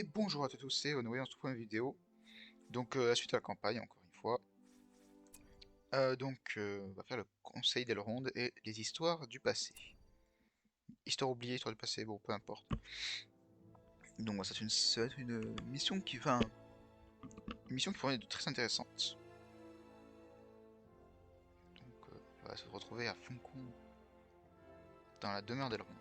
Et bonjour à tous, c'est Onoé, on se retrouve dans une vidéo. Donc, la suite à la campagne, encore une fois. On va faire le conseil d'Elrond et les histoires du passé. Histoire oubliée, histoire du passé, bon, peu importe. Donc, ça va être une mission une mission qui pourrait être très intéressante. Donc, on va se retrouver à Foncombe, dans la demeure d'Elrond.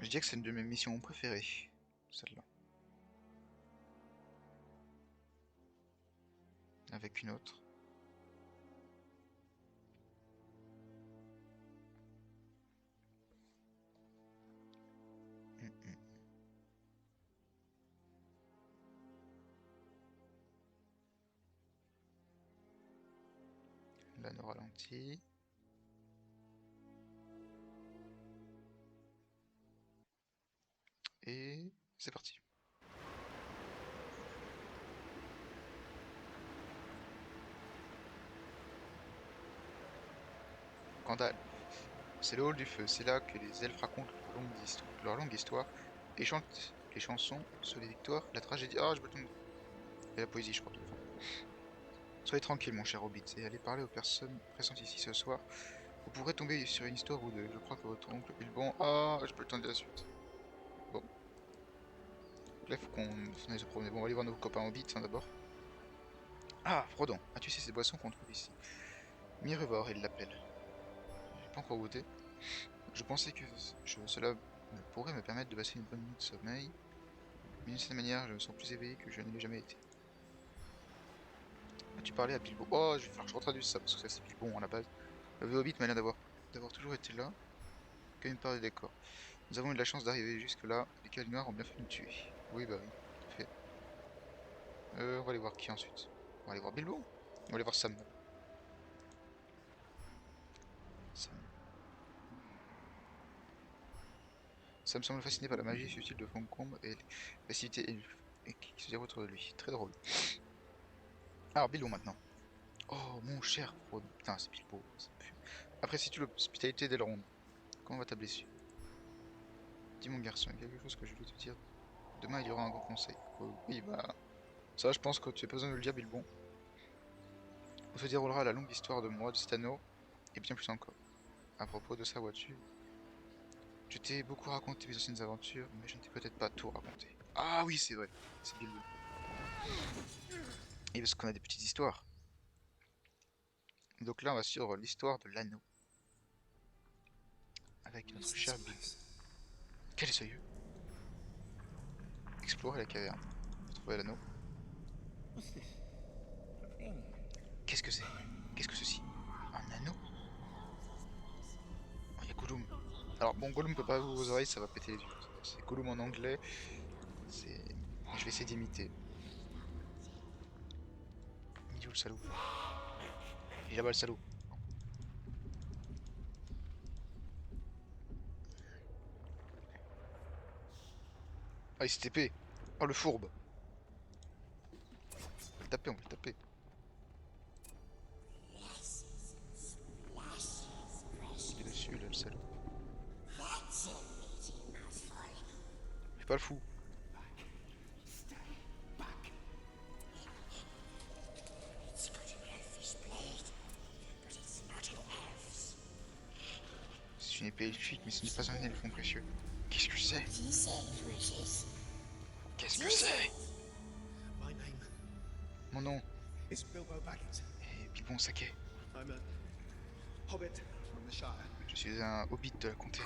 Je dirais que c'est une de mes missions préférées, celle-là. Avec une autre. Hum, hum. L'anneau ralenti. Et c'est parti. Gandalf. C'est le hall du feu, c'est là que les elfes racontent leur longue histoire et chantent les chansons sur les victoires, la tragédie. Ah, je me tombe. Et la poésie, je crois. Enfin. Soyez tranquille, mon cher Hobbit, et allez parler aux personnes présentes ici ce soir. Vous pourrez tomber sur une histoire ou deux. Je crois que votre oncle Bilbon. Ah, je peux le temps de la suite. Bon, là, il faut qu'on aille se promener. Bon, on va aller voir nos copains Hobbit hein, d'abord. Ah, Frodon, as-tu ces boissons qu'on trouve ici? Mirevor, il l'appelle. J'ai pas encore goûté. Je pensais que cela pourrait me permettre de passer une bonne nuit de sommeil. Mais d'une certaine manière, je me sens plus éveillé que je ne l'ai jamais été. As-tu parlé à Bilbo? Oh, je vais falloir que je retraduise ça, parce que ça c'est Bilbo à la base. Le Hobbit m'a l'air d'avoir toujours été là, comme une part des décors. Nous avons eu de la chance d'arriver jusque-là, les Kalinoirs ont bien fait de nous tuer. Oui, bah oui, tout à fait. On va aller voir qui ensuite? On va aller voir Bilbo? On va aller voir Sam d'abord. Sam. Sam semble fasciné par la magie subtile de Foncombe et les festivités qui se déroulent autour de lui. Très drôle. Alors, Bilbo maintenant. Oh, mon cher Frodo. Putain, c'est Bilbo. Apprécies-tu l'hospitalité d'Elrond? Comment va ta blessure? Dis mon garçon, il y a quelque chose que je dois te dire. Demain, il y aura un grand conseil. Oui, bah... Ça, je pense que tu n'as pas besoin de le dire, Bilbon. On se déroulera la longue histoire de moi, de cet anneau, et bien plus encore. À propos de ça, vois-tu, je t'ai beaucoup raconté mes anciennes aventures, mais je ne t'ai peut-être pas tout raconté. Ah oui, c'est vrai, c'est Bilbo. Et parce qu'on a des petites histoires. Donc là, on va suivre l'histoire de l'anneau. Avec notre cher Bilbo. Quel est ce lieu? Explorer la caverne. Trouver l'anneau. Qu'est-ce que c'est? Qu'est-ce que ceci? Un anneau? Oh, il y a Gollum. Alors bon, Gollum peut pas ouvrir vos oreilles, ça va péter les yeux. C'est Gollum en anglais. C'est... Je vais essayer d'imiter. Il est où le salaud? Il est là-bas le salaud. Ah, il s'est TP. Oh, le fourbe. On va le taper, on va le taper. Il est dessus, là, le salaud. Fais pas le fou. C'est une épée elfique, mais ce n'est pas un elfon précieux. Qu'est-ce que c'est? Qu'est-ce que c'est? Mon nom est Bilbon Saquet. Je suis un hobbit de la comté.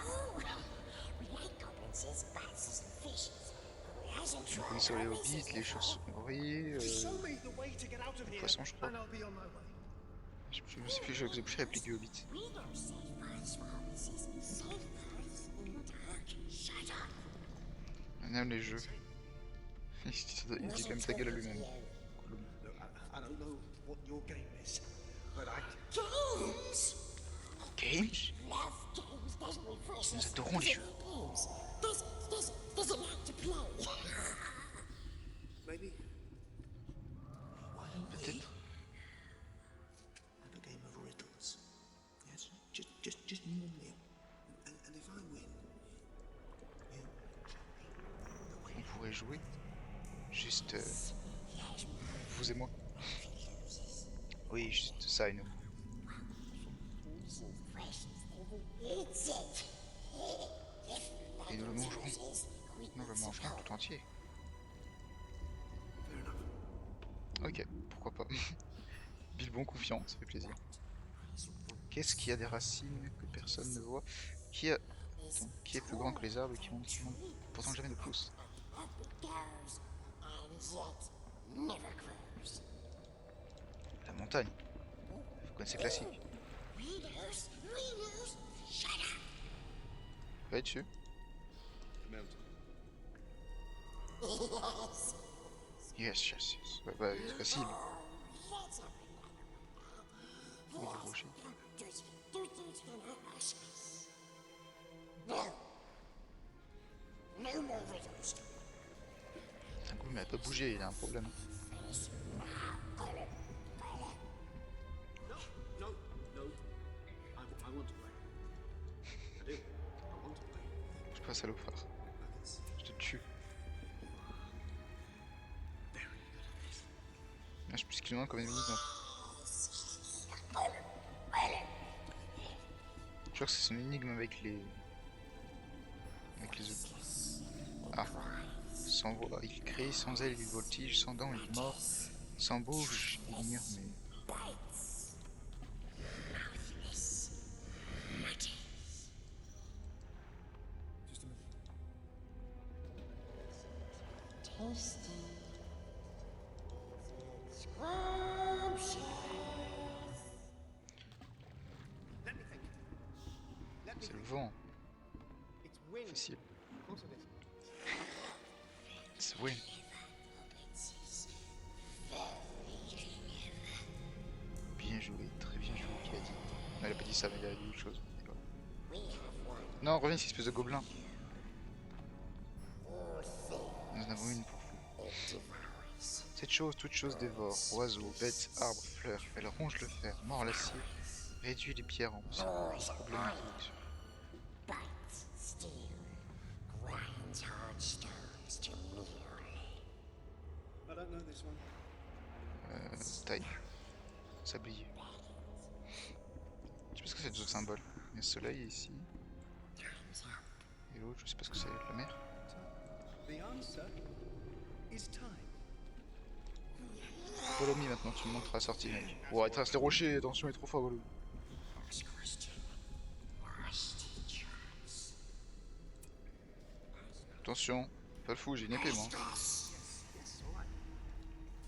Vous connaissez les hobbits, les chauves-souris, les poissons, je crois. Je me sais plus, je faisais plus réplique du hobbit. On aime les jeux. Il dit quand même ta gueule à lui-même. Gollum. I don't know what your game Games? Nous adorons les jeux. Peut-être. On pourrait jouer. Juste vous et moi. Oui, juste ça et nous. Et nous le mangerons. Nous le mangerons tout entier. Ok, pourquoi pas. Bilbon confiant, ça fait plaisir. Qu'est-ce qui a des racines que personne ne voit? Qui a... Attends, qui est plus grand que les arbres et qui monte pourtant jamais ne pousse? La montagne. Vous connaissez classique. Va dessus. Yes, yes, yes. Bah, c'est facile. Oui, les rochers. Un coup, mais elle peut bouger, il a un problème. Je passe à l'ophrare. Je te tue. Ah, je sais plus ce qu'il en a comme ennemi. Je crois que c'est son énigme avec les œufs. Ah. Sans voix, il crie, sans aile, il voltige, sans dents, il mord, sans bouche, il murmure. C'est le vent. Facile. C'est wind. Bien joué, très bien joué, qui a dit. Non, il a pas dit ça, mais il a dit autre chose. Non, reviens, cette espèce de gobelin. Nous en avons une pour vous. Cette chose, toute chose dévore, oiseaux, bêtes, arbres, fleurs. Elle ronge le fer, mord l'acier, réduit les pierres en problème de production. Taille. Sablier. Je sais pas ce que c'est d'autres symboles. Il y a le soleil ici. Et l'autre, je sais pas ce que c'est. La mer. Follow me maintenant, tu me montres la sortie, mec. Ouais, il traverse les rochers, attention, il est trop fort, Follow. Attention, pas le fou, j'ai une épée moi.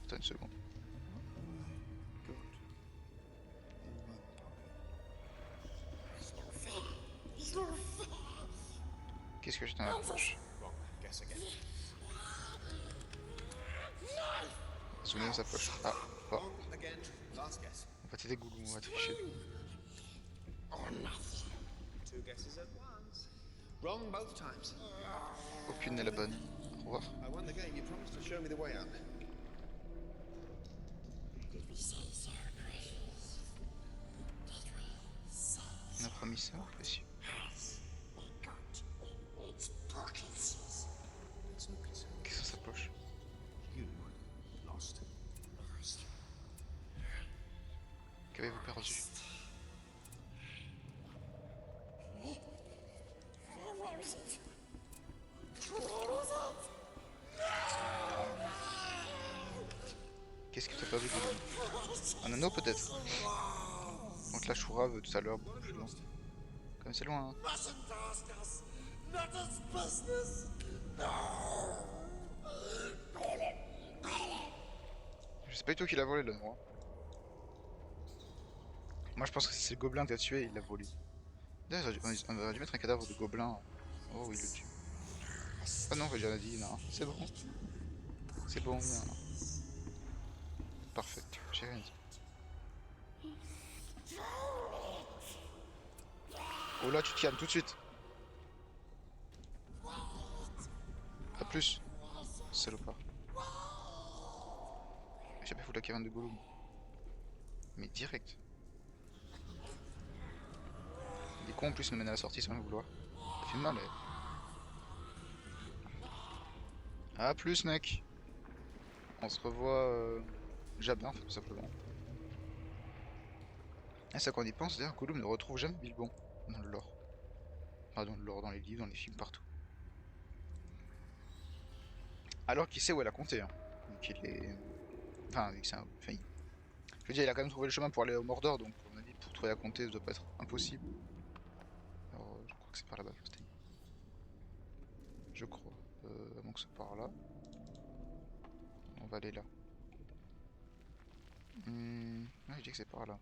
Attends une seconde. Qu'est-ce que j'ai dans la poche? Zoomer dans sa poche. Ah, pas. On va t'aider, Goulou, on va tricher. Aucune n'est la bonne. Au revoir. On a promis ça, précieux. Qu'est-ce que c'est sa poche? Qu'avez-vous perdu? Qu'est-ce que t'as perdu, Goulou? Un anneau peut-être? Donc la Shura veut tout à l'heure beaucoup plus loin. Comme c'est loin, hein. Je sais pas du tout qui l'a volé l'anneau. Hein. Moi je pense que c'est le gobelin qui a tué, il l'a volé. D'ailleurs on aurait dû mettre un cadavre de gobelin. Oh oui, il le tue. Ah non, j'ai déjà dit, non, c'est bon. C'est bon, non. Parfait, j'ai rien dit. Oh là, tu te calmes tout de suite. A plus, salopard. J'ai pas foutu la caverne de Gollum. Mais direct. Il est con en plus de me mener à la sortie sans le vouloir. Ça fait mal, A plus, mec. On se revoit jamais, en fait, tout simplement. Et ça, quand on y pense, d'ailleurs, Gollum ne retrouve jamais Bilbon dans le lore. Enfin, dans le lore, dans les livres, dans les films, partout. Alors qu'il sait où elle a compté, hein. Donc il est... Enfin, vu que c'est un... enfin, je veux dire, il a quand même trouvé le chemin pour aller au Mordor, donc à mon avis, pour trouver la comté, ça doit pas être impossible. Alors, je crois que c'est par là-bas, Faustine. Je crois. Donc c'est par là. On va aller là. Ouais, je dis que c'est par là.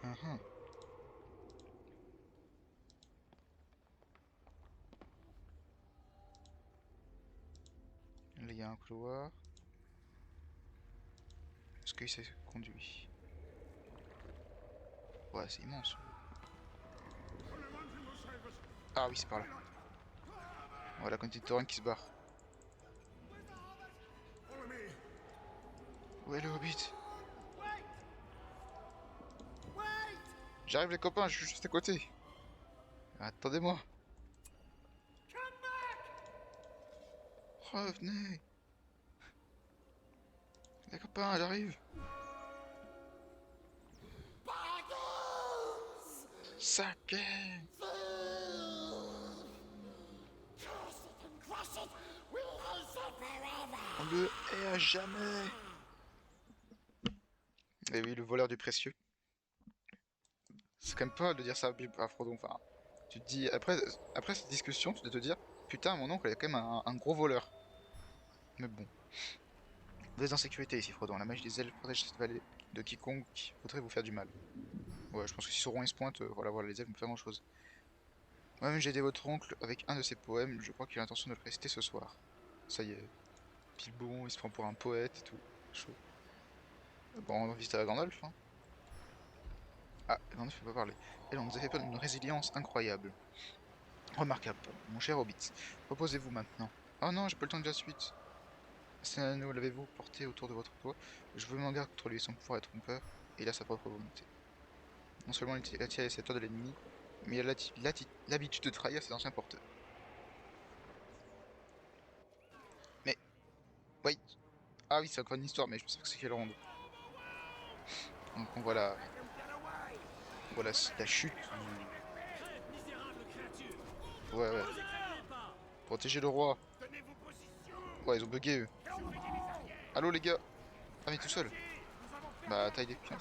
Uhum. Là, il y a un couloir. Est-ce qu'il s'est conduit? Ouais, c'est immense. Ah oui, c'est par là. Voilà, quand il y a Thorin qui se barre. Où est le Hobbit? J'arrive les copains, je suis juste à côté. Attendez-moi. Revenez. Les copains, j'arrive. Saké. On le hait à jamais. Et oui, le voleur du précieux. C'est quand même pas de dire ça à Frodon. Enfin, tu te dis, après cette discussion, tu dois te dire, putain, mon oncle est quand même un gros voleur. Mais bon. Vous êtes en sécurité ici, Frodon. La magie des elfes protège cette vallée de quiconque voudrait vous faire du mal. Ouais, je pense que si Sauron il se pointe, voilà, les elfes vont faire grand chose. Moi-même, j'ai aidé votre oncle avec un de ses poèmes. Je crois qu'il a l'intention de le réciter ce soir. Ça y est. Bilbon, il se prend pour un poète et tout. Chaud. Bon, on va visiter la Gandalf, hein. Ah, Gandalf peut pas parler. Elle, on nous a fait peur d'une résilience incroyable. Remarquable, pardon. Mon cher Hobbit. Reposez-vous maintenant. Oh non, j'ai pas le temps de la suite. C'est un anneau, l'avez-vous porté autour de votre doigt? Je veux m'en garde contre lui, son pouvoir est trompeur, et il a sa propre volonté. Non seulement il attire les sceptres de l'ennemi, mais il a l'habitude de trahir ses anciens porteurs. Mais, wait. Ah oui, c'est encore une histoire, mais je pense que c'est quelle ronde. Donc on voit la chute du... Ouais, ouais. Protéger le roi. Ouais, ils ont bugué eux. Allô les gars. Ah mais tout seul. Bah taille des pions.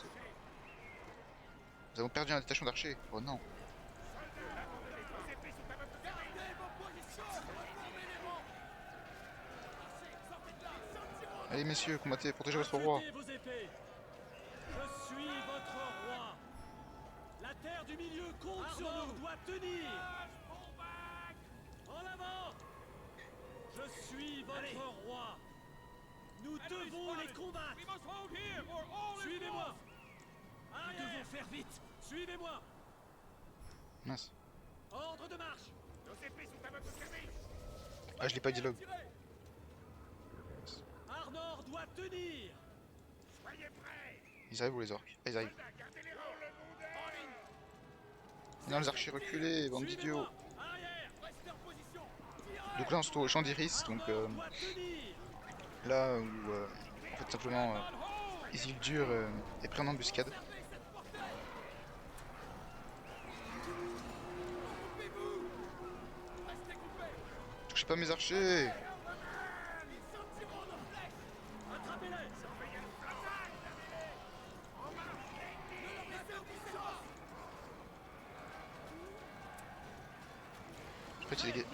Nous avons perdu un détachement d'archers. Oh non. Allez messieurs, combattez, protégez votre roi. Vos épées. Je suis votre roi. La terre du milieu compte sur nous. Doit tenir. En avant. Je suis votre roi. Nous devons les combattre. Suivez-moi. Nous devons faire vite. Suivez-moi. Mince. Ordre de marche. Ah je l'ai pas dialogue. Arnor doit tenir. Ils arrivent ou les orques? Ah, ils arrivent. Non les archers reculés, bande d'idiots. Donc là on se trouve au champ d'Iris, donc là où en fait simplement Isildur est pris en embuscade. Touchez pas mes archers!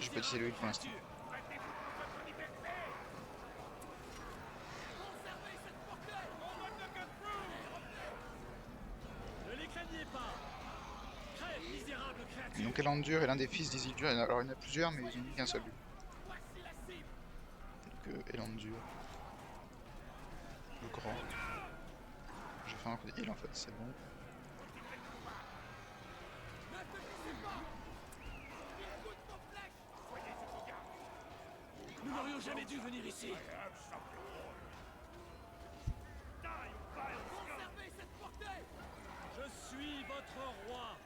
J'ai pas utilisé le heal pour l'instant. Ne les craignez pas. misérable Et créature. donc Elandur est l'un des fils d'Isildur. Alors il y en a plusieurs, mais ils ont mis qu'un seul. Voici la cible. Donc Elandur, le grand. Je vais faire un coup de heal en fait, c'est bon. N'affaiblissez pas. Écoute vos flèches. Soyez sur vos gardes. Nous n'aurions jamais dû venir ici. Conservez cette portée. Je suis votre roi.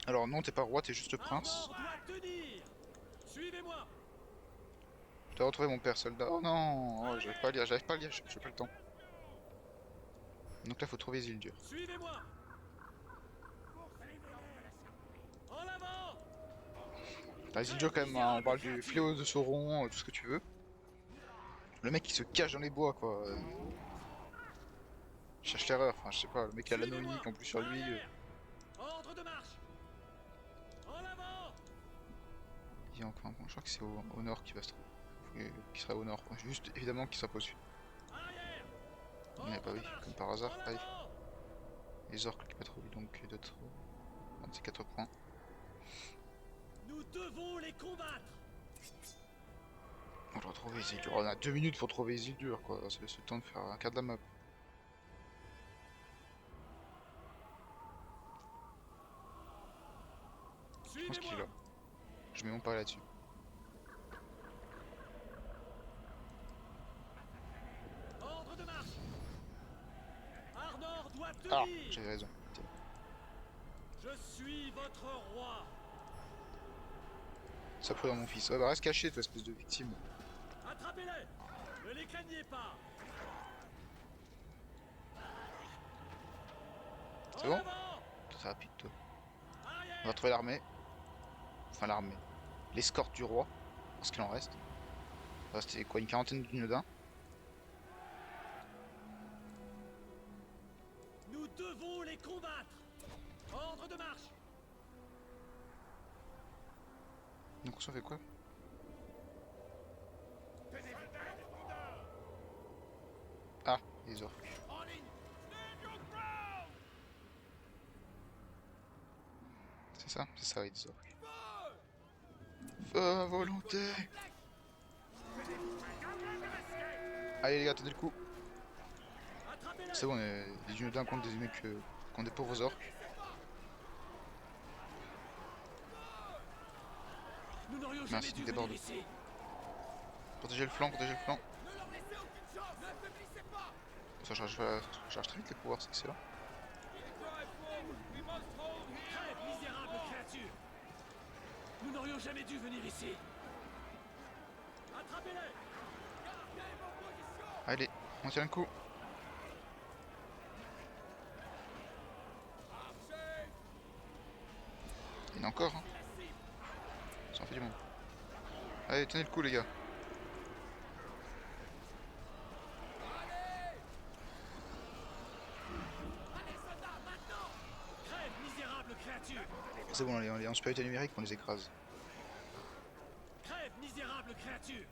Alors non, t'es pas roi, t'es juste prince. Arnor doit tenir. Suivez-moi. Je dois retrouver mon père soldat. Oh non, oh, j'arrive pas à lire, j'ai pas le temps. Donc là, faut trouver Isildur. Suivez-moi. En avant. Là, Isildur quand même, hein, on parle du fléau de Sauron, tout ce que tu veux. Le mec il se cache dans les bois quoi. Il cherche l'erreur, enfin je sais pas, le mec a l'anneau unique en plus sur lui. Arrière. Ordre de marche. En avant. Il y a encore un point, je crois que c'est au nord qui va se trouver. Qui sera au nord, juste évidemment qui sera pas au sud. Arrière. Mais bah oui, comme par hasard, En pareil. avant. Les orques qui pas trouvé donc d'autres. Un de ces 4 points. Nous devons les combattre. On doit trouver Isildur. On a 2 minutes pour trouver Isildur quoi, c'est le temps de faire un quart de la map. Je pense qu'il est là. Je mets mon pari là-dessus. Ordre de marche. Arnor doit Ah, tenir. j'avais raison. Je suis votre roi. Ça prend mon fils. Ah bah reste caché toi espèce de victime. Attrapez-les. Ne les craignez pas. C'est En bon? avant. C'est rapide toi. On va Arrière. trouver l'armée. Enfin l'armée. L'escorte du roi. Parce qu'il en reste. Il restait quoi, une quarantaine de Dunedain. Nous devons les combattre. Ordre de marche. Donc on s'en fait quoi? Ah, les orques. En ligne. C'est ça, les orques. Feu à volonté. Allez les gars, tenez le coup. Attrapez-les. C'est bon, les Dunedain contre des mecs contre des pauvres orques. Nous n'aurions Mince, jamais il dû déborde. venir ici. Protégez le flanc, protégez le flanc. Ne leur laissez aucune chance. N'affaiblissez pas. Ça charge très vite les pouvoirs, c'est excellent. Crève, misérable créature. Nous n'aurions jamais dû venir ici. Attrapez-les. Gardez vos positions. Allez, on tient le coup. Il y en a encore, hein. Ça en fait du monde. Allez, tenez le coup les gars. Allez, soldats, maintenant. Crève, misérable créature. C'est bon, allez, en supériorité numérique, on les écrase. Crève, misérable créature.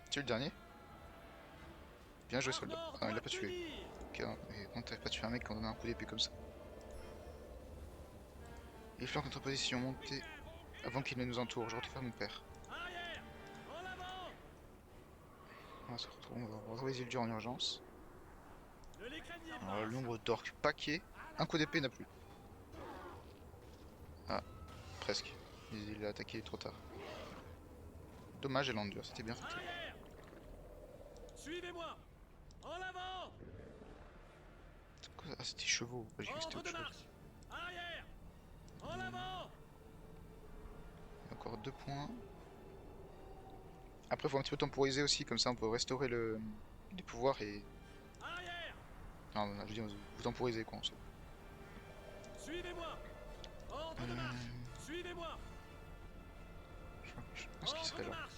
Tu es le dernier? Bien joué soldat. Arnor Ah non, il a doit pas tué. tenir. Ok, non, mais comment t'arrives pas à tuer un mec quand on a un coup d'épée comme ça? Il flanque notre position montée avant qu'il ne nous entoure. Je retrouve mon père. Arrière. En avant. On va se retrouver, on va retrouver Isildur en urgence. Ne les craignez Alors, pas. le nombre d'orques paquets. Un coup d'épée n'a plus. Ah, presque. Il a attaqué trop tard. Dommage, Elandur, c'était bien fait. Arrière. Suivez-moi. En avant. Ah, c'était chevaux. J'ai cru que c'était Ordre autre de chose. marche. Arrière. En avant. Il y a encore 2 points. Après, faut un petit peu temporiser aussi, comme ça on peut restaurer les pouvoirs et. Arrière. Non, non, je dis, vous temporisez quoi en soi. Suivez-moi. Ordre de marche. Suivez-moi. Je pense qu'il Ordre serait de là. marche.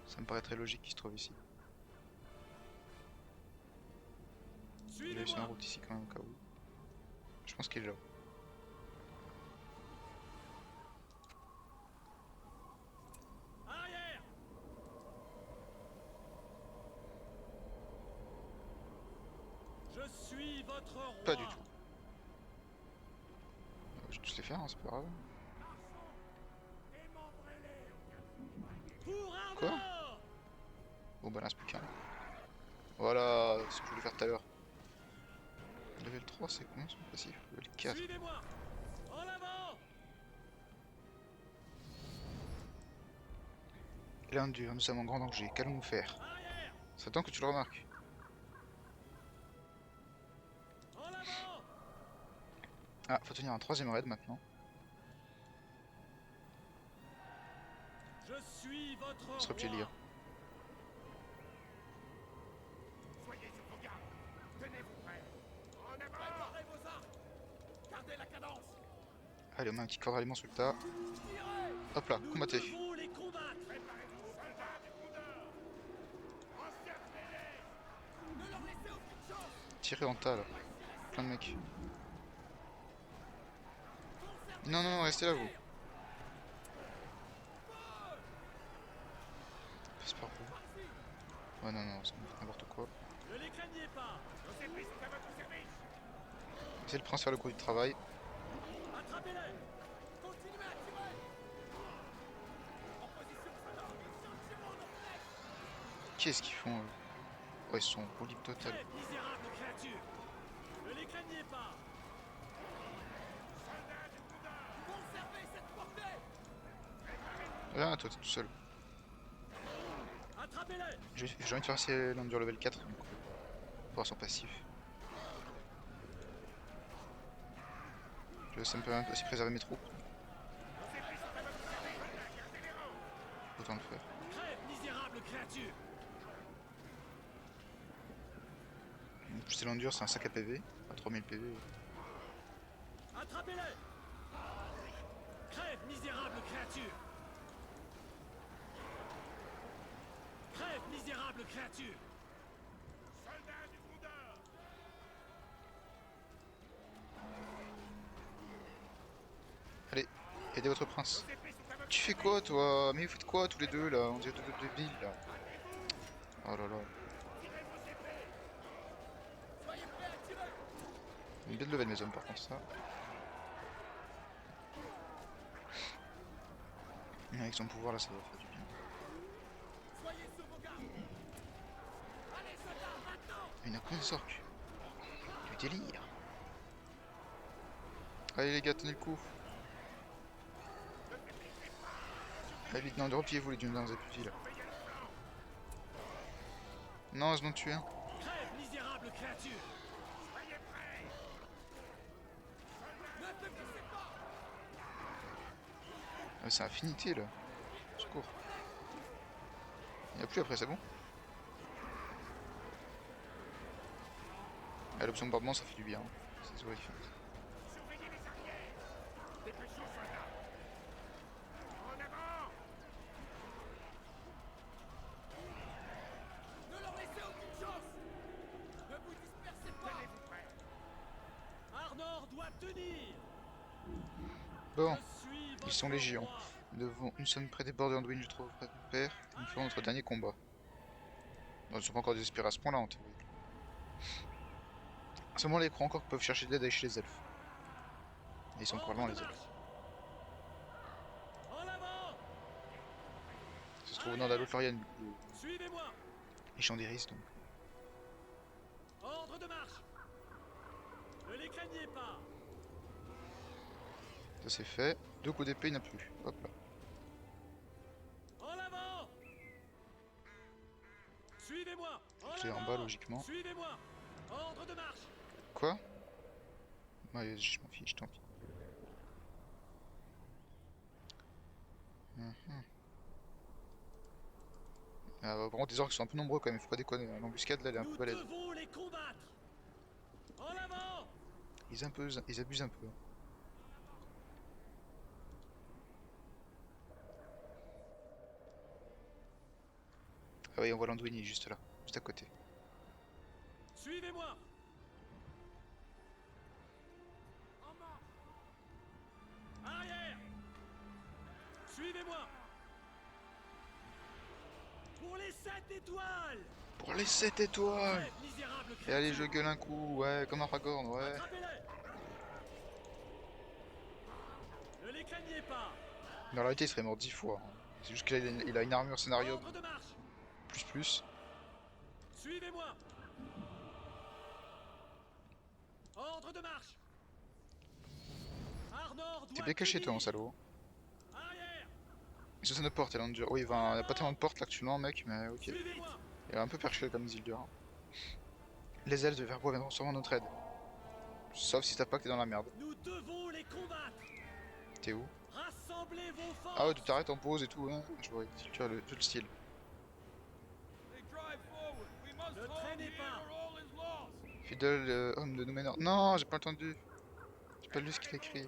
Ça me paraît très logique qu'il se trouve ici. Il a laissé une Suivez-moi. route ici quand même au cas où. Je pense qu'il est là. Arrière. Je suis votre roi. Pas du tout. Je vais tous les faire, hein, c'est pas grave. Pour Quoi? Arnor! Bon, bah, reste plus qu'un. Voilà, ce que je voulais faire tout à l'heure. Level 3, c'est combien son passif? Level 4. Suivez-moi! En avant! L'un d'eux, nous sommes en grand danger. Qu'allons-nous faire? Arrière! C'est temps que tu le remarques. En avant! Ah, faut tenir un troisième raid maintenant. Je suis votre Ce serait roi! plaisir. Soyez sur vos gardes! Tenez-vous prêts! En avant! Préparez vos arcs! Gardez la cadence! Allez, on met un petit corps d'aliment sur le tas. Tirez! Hop là, Nous combattez. devons les combattre! Préparez-vous, soldats du Condor! Encerclez-les! Ne leur laissez aucune chance! Tirez en tas là. Plein de mecs. Non, non, non, restez là vous. Passe par où? Ouais, non, non, c'est n'importe quoi. Ne les craignez pas! Nos services sont à votre service! C'est le prince faire le coup du travail. Attrapez-les! Continuez à tirer! En position, soldats! Tirons nos flèches! Qu'est-ce qu'ils font eux? Ouais, ils sont au libre total. Crève, misérables créatures! Ne les craignez pas! Soldats du Condor! Conservez cette portée! Ah, toi t'es tout seul. Attrapez-les! J'ai envie de faire passer l'endure level 4 donc, pour voir son passif. Ça me permet aussi de préserver mes troupes. Autant le faire. Crève, misérables créatures! Plus l'endure, c'est un sac à PV. À 3000 PV. Attrapez-les! Crève, misérables créatures! Crève, misérables créatures! Soldats du Condor! Allez, aidez votre prince. Tu fais quoi toi? Mais vous faites quoi tous les deux là? On dirait deux débiles là. Oh là là. Soyez prêts à tirer! Une belle level mes hommes par contre ça. Avec son pouvoir là ça va faire du bien. Soyez sur vos gardes! Allez, soldats, maintenant! Une consorque. Du délire. Allez les gars, tenez le coup. Allez vite, non, repliez-vous les dunes dans les abrutis là. Non, ils m'ont tué un. Crève, misérables créatures! Soyez prêts! Ne faiblissez pas! Ah, c'est infinité là. Secours. Il n'y a plus après, c'est bon? Ah, l'option bombardement ça fait du bien. C'est vrai. Surveillez les arrières! Dépêchons, soldats! En avant! Ne leur laissez aucune chance! Ne vous dispersez pas! Tenez-vous prêts! Arnor doit tenir! Bon, Je suis ils sont votre légions. roi. Nous sommes près des bords de Anduin, je trouve, près de mon père. Nous ferons notre dernier combat. Bon, ils ne sont pas encore désespérés à ce point-là en théorie. Seulement les croix encore peuvent chercher de l'aide chez les elfes. Et ils sont probablement les elfes. En avant! Ça se trouve dans la Lothlorien, du coup, Suivez-moi! les champs d'Iris donc. Ordre de marche! Ne les craignez pas! Ça c'est fait. 2 coups d'épée, il n'y en a plus. Hop là. En avant! Suivez-moi! Je l'ai en bas logiquement. Suivez-moi! Ordre de marche! Quoi? Ouais, je m'en fiche, tant pis. Ah, par contre, les orques sont un peu nombreux quand même, faut pas déconner. L'embuscade là, elle est un peu Nous balèze. devons les combattre! En avant! Ils abusent un peu. Ah oui, on voit l'Anduini juste là, juste à côté. Suivez-moi! En marche! Arrière! Suivez-moi! Pour les 7 étoiles! Pour les 7 étoiles! Crève, misérable Et allez, créature! je gueule un coup, ouais, comme Aragorn, ouais. Attrapez-les! les craignez pas. Mais en réalité, il serait mort 10 fois. Hein. C'est juste qu'il a une armure scénario Ordre de marche. plus. Suivez-moi. Ordre de marche. Arnor T'es doit bien caché, toi, en tenir. salaud. Arrière. Il se une porte, elle en dure. Oui, il n'y a pas tellement de portes là actuellement, mec, mais ok. Suivez-moi. Il est un peu perché comme Isildur. Hein. Les elfes de Verbois viendront sûrement à notre aide. Sauf si t'as pas que t'es dans la merde. Nous devons les combattre. T'es où? Rassemblez vos Ah ouais, tu forces. t'arrêtes en pause et tout, hein. Je vois, tu as tout le style. Ne traînez pas. Fidèle homme de Númenor. Non, j'ai pas entendu. J'ai pas lu ce qu'il a écrit.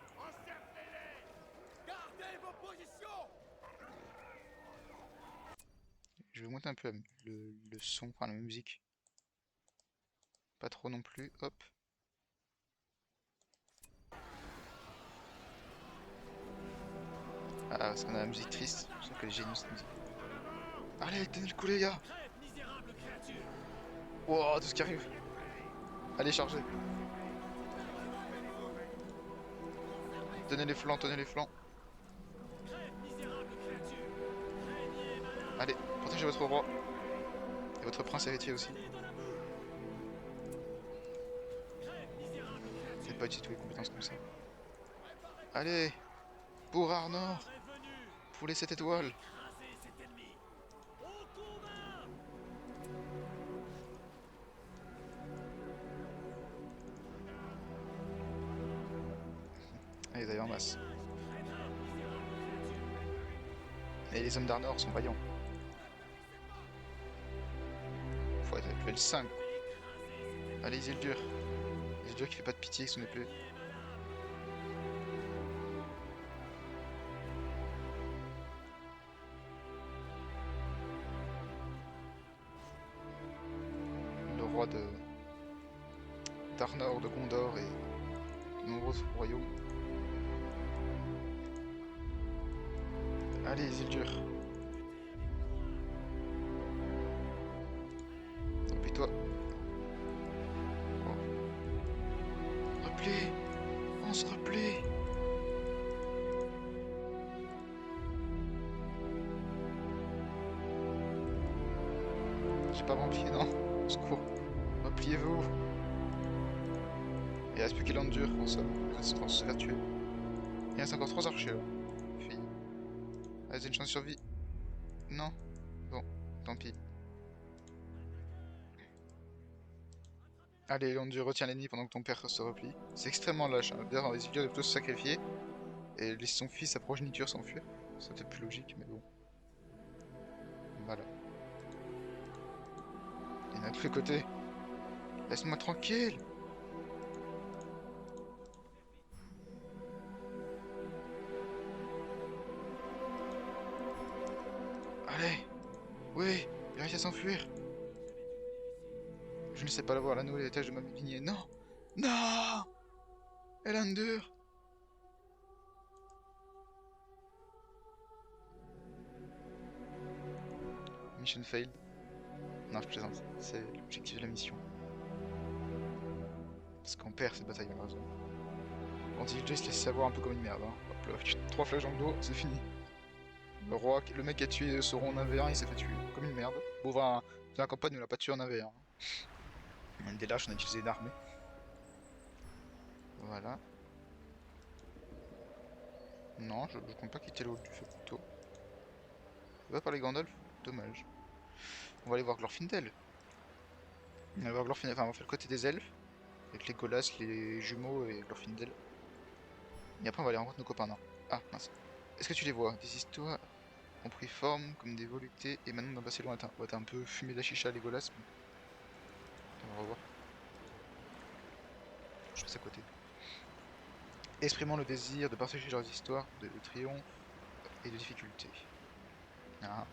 Gardez vos positions. Je vais monter un peu le son, enfin la musique. Pas trop non plus, hop. Ah, parce qu'on a la musique triste. Je trouve qu'elle est géniale cette musique. Allez, tenez le coup, les gars! Crève, misérable créature. Wow, tout ce qui arrive! Allez, chargez! Tenez les flancs, tenez les flancs! Crève, misérable créature. Craignez, malade. Allez, protégez votre roi! Et votre prince héritier aussi. Allez dans la boue. Crève, misérable C'est créature. pas utile tous les compétences comme ça. Allez! Pour Arnor! L'heure est venue. Pour les 7 étoiles! Écrasez cet ennemi. Au combat. Allez, d'ailleurs en masse. Crève, misérable créature. Et les hommes d'Arnor sont vaillants. Faut être level 5. Allez, Isildur! Isildur qui fait pas de pitié avec son épée. Le roi de d'Arnor, de Gondor et de nombreux royaumes. Allez, Isildur. Tant pis toi. Oh. Replie! On se replie! J'ai pas rempli, non. Au secours. Repliez-vous. Il reste plus qu'Elandur en somme. Il reste 3 se faire tuer. Il reste encore 3 archers là. Fini. Allez, c'est une chance de survie. Non. Bon, tant pis. Allez, Elandur, retiens l'ennemi pendant que ton père se replie. C'est extrêmement lâche. Hein. D'ailleurs, les Isildur doivent tous se sacrifier et laisser son fils, sa progéniture s'enfuir. C'est peut-être plus logique, mais bon. Voilà. Il y en a de tous les côtés. Laisse-moi tranquille! Allez! Oui! Il réussit à s'enfuir! Je ne sais pas l'avoir, l'anneau est l'étage de ma lignée. Non! Non! Elandur! Mission failed. Non, je plaisante. C'est l'objectif de la mission. Parce qu'on perd cette bataille, malheureusement. Quand il se laisse savoir un peu comme une merde. Hein. Hop là, 3 flèches dans le dos, c'est fini. Le roi, le mec qui a tué Sauron en 1v1, il s'est fait tuer. Comme une merde. Bon, enfin, la campagne ne l'a pas tué en 1v1. On est des lâches, on a utilisé une armée. Voilà. Non, je compte pas quitter l'eau du feu plutôt. On va parler Gandalf? Dommage. On va aller voir Glorfindel. On va voir Glorfindel, enfin on va faire le côté des elfes. Avec les Golas, les jumeaux et Glorfindel. Et après on va aller rencontrer nos copains, non? Ah, mince. Est-ce que tu les vois? Des histoires ont pris forme comme des voluptés et maintenant d'un passé lointain. Ouais, t'as un peu fumé la chicha les Golas, mais... On va revoir. Je passe à côté. Exprimant le désir de partager leurs histoires de triomphe et de difficulté. Ah.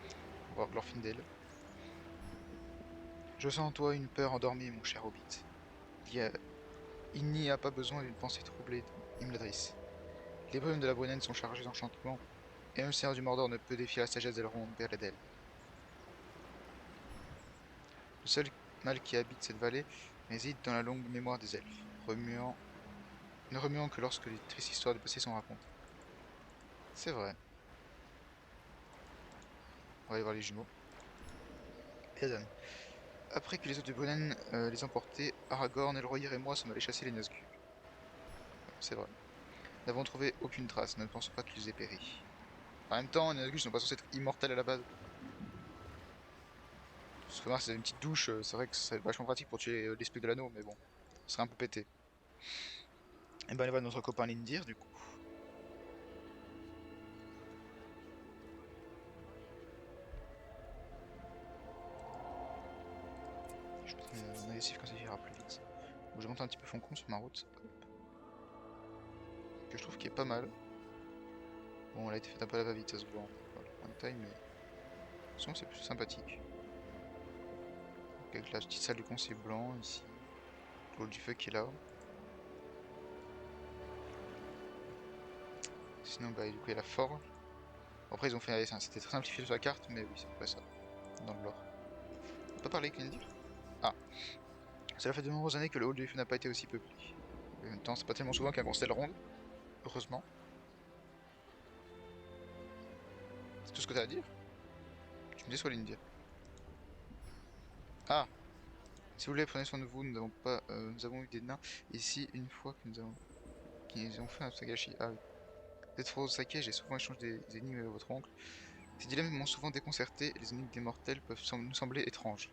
On va voir Glorfindel. Je sens en toi une peur endormie, mon cher Hobbit. Il n'y a pas besoin d'une pensée troublée, Imladris. Les brumes de la Brunette sont chargées d'enchantements, et même le Seigneur du Mordor ne peut défier la sagesse d'Elrond, Beredel. Le seul mal qui habite cette vallée réside dans la longue mémoire des elfes. remuant... ne remuant que lorsque les tristes histoires du passé sont racontées. C'est vrai. On va aller voir les jumeaux. Edan. Après que les autres de Brunnen les emportaient, Aragorn, Elrohir et moi sommes allés chasser les Nazgûl. C'est vrai. Nous n'avons trouvé aucune trace, nous ne pensons pas qu'ils aient péri. En même temps, les Nazgûl sont pas censés être immortels à la base. Ce que c'est une petite douche, c'est vrai que c'est vachement pratique pour tuer l'esprit de l'anneau, mais bon, ce serait un peu pété. Et ben, on va notre copain Lindir, du coup. Je vais mettre un agressif quand ça ira plus vite. Donc, je monte un petit peu Foncon sur ma route. Que je trouve qui est pas mal. Bon, elle a été faite un peu à la va-vite, ça se voit en taille, mais sinon c'est plus sympathique. Donc, avec la petite salle de conseil blanc ici. Le hall du feu qui est là. Sinon, bah, du coup, il y a la forge. Bon, après, ils ont fait. C'était très simplifié sur la carte, mais oui, c'est pas ça. Dans le lore. On peut parler avec Lindir? Ah, cela fait de nombreuses années que le hall du feu n'a pas été aussi peuplé. En même temps, c'est pas tellement souvent qu'un constel ronde. Heureusement. C'est tout ce que t'as à dire? Tu me déçois, Lindir. Ah, si vous voulez, prenez soin de vous. Nous n'avons pas, nous avons eu des nains ici une fois que nous avons, qui nous ont fait un Sagashi. Ah oui. D'être au saké, j'ai souvent échangé des énigmes avec votre oncle. Ces dilemmes m'ont souvent déconcerté et les énigmes des mortels peuvent nous sembler étranges.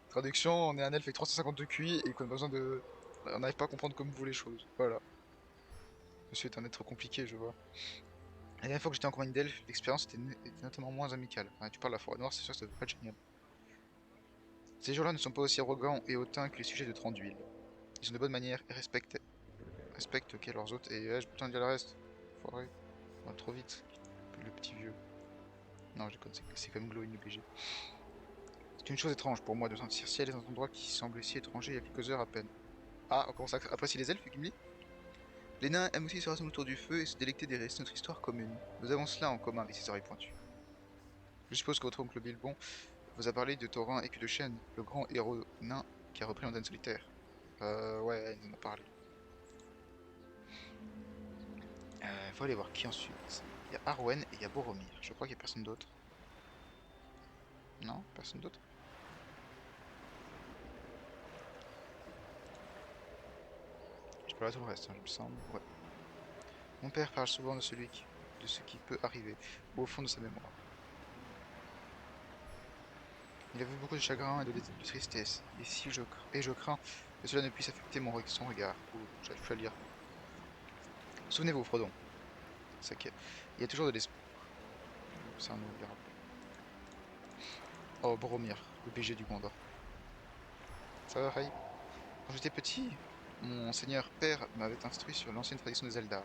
Traduction, on est un elfe avec 352 QI et qu'on a besoin de... On n'arrive pas à comprendre comme vous les choses. Voilà. Monsieur est un être compliqué, je vois. La dernière fois que j'étais en compagnie d'elfes, l'expérience était notamment moins amicale. Ah, tu parles de la forêt noire, c'est sûr que ça doit pas être génial. Ces gens-là ne sont pas aussi arrogants et hautains que les sujets de Tranduil. Ils ont de bonnes manières et respectent leurs hôtes. Et j'ai pas le temps de dire le reste. Foiré. On va trop vite. Le petit vieux. Non, je déconne, c'est comme Glow obligé. C'est une chose étrange pour moi de sentir ciel dans un endroit qui semblait si étranger il y a quelques heures à peine. Ah, on commence à apprécier les elfes, Gimli? Les nains aiment aussi se rassembler autour du feu et se délecter des récits de notre histoire commune. Nous avons cela en commun avec ces oreilles pointues. Je suppose que votre oncle Bilbon vous a parlé de Thorin et que de Chêne, le grand héros nain qui a repris l'antenne solitaire. Ouais, il nous en a parlé. Faut aller voir qui ensuite. Il y a Arwen et il y a Boromir. Je crois qu'il n'y a personne d'autre. Non, personne d'autre. Je peux pas tout le reste, hein, il me semble. Ouais. Mon père parle souvent de de ce qui peut arriver, ou au fond de sa mémoire. Il a vu beaucoup de chagrin et de tristesse, et si je, et je crains que cela ne puisse affecter son regard. Ouh, j'arrive plus à lire. Souvenez-vous, Frodon. Il y a toujours de l'espoir. C'est un nom à lire. Oh, Boromir, le BG du Gondor. Ça va, Ray? Quand j'étais petit, mon seigneur père m'avait instruit sur l'ancienne tradition des Eldar.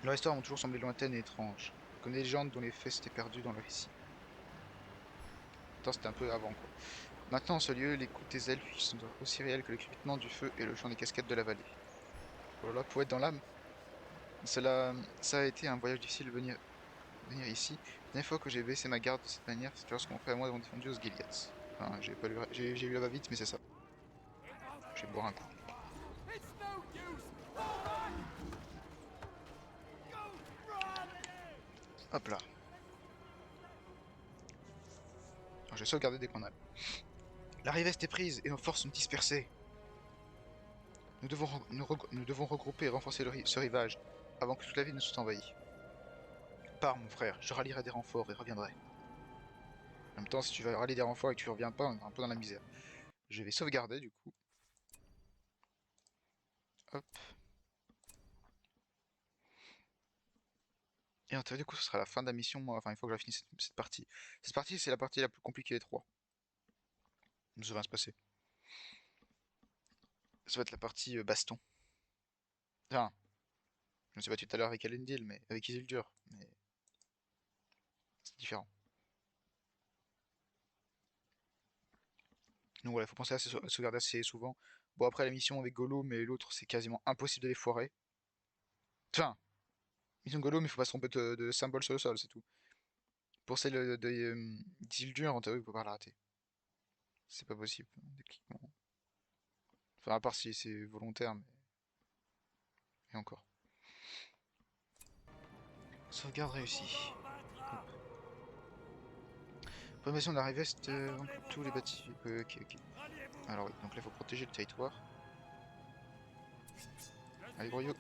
Leur histoire m'a toujours semblé lointaine et étrange, comme des légendes dont les faits s'étaient perdus dans le récit. Pourtant, c'était un peu avant, quoi. Maintenant, en ce lieu, les coups des elfes sont aussi réels que le crépitement du feu et le chant des cascades de la vallée. Voilà, poète dans l'âme. Ça a été un voyage difficile de venir ici. La dernière fois que j'ai baissé ma garde de cette manière, c'était lorsque mon frère et moi avons défendu aux Giliaths. Enfin, j'ai eu la va-vite, mais c'est ça. Je vais boire un coup. It's no use! Fall back! Go! Run! Hop là. Alors, je vais sauvegarder dès qu'on a. La rive est prise et nos forces sont dispersées. Nous devons regrouper et renforcer ce rivage avant que toute la ville ne soit envahie. Pars, mon frère, je rallierai des renforts et reviendrai. En même temps, si tu vas rallier des renforts et que tu reviens pas, on est un peu dans la misère. Je vais sauvegarder du coup. Hop. Et en théorie, du coup, ce sera la fin de la mission. Enfin, il faut que je finisse cette partie. Cette partie, c'est la partie la plus compliquée des trois. Ça va se passer. Ça va être la partie baston. Enfin, je me suis battu tout à l'heure avec Elendil, mais avec Isildur, mais c'est différent. Donc voilà, il faut penser à sauvegarder assez souvent. Bon, après la mission avec Gollum, mais l'autre, c'est quasiment impossible de les foirer. Enfin, mission de Gollum, il faut pas se tromper de symbole sur le sol, c'est tout. Pour celle d'Isildur, en théorie, il faut pas la rater. C'est pas possible, techniquement. Enfin, à part si c'est volontaire, mais... Et encore. Sauvegarde réussie. Hop. Information d'arrivée, c'était tous les bâtiments. Ok, ok. Alors oui, donc là, il faut protéger le territoire. Allez, Broyot.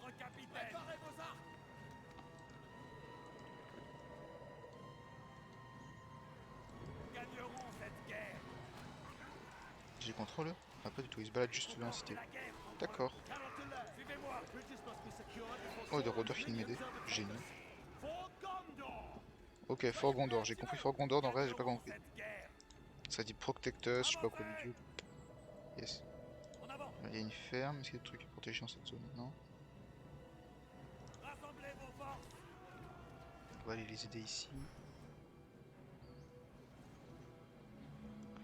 J'ai le contrôle? Ah, pas du tout, il se balade juste dans la cité. D'accord. Oh, des rôdeurs qui viennent m'aider. Génial. Ok, Fort Gondor. J'ai compris Fort Gondor, dans le reste, j'ai pas compris. Ça dit Protectus, je sais pas quoi du dieu. Yes. Il y a une ferme, est-ce qu'il y a des trucs à protéger dans cette zone? Non. On va aller les aider ici.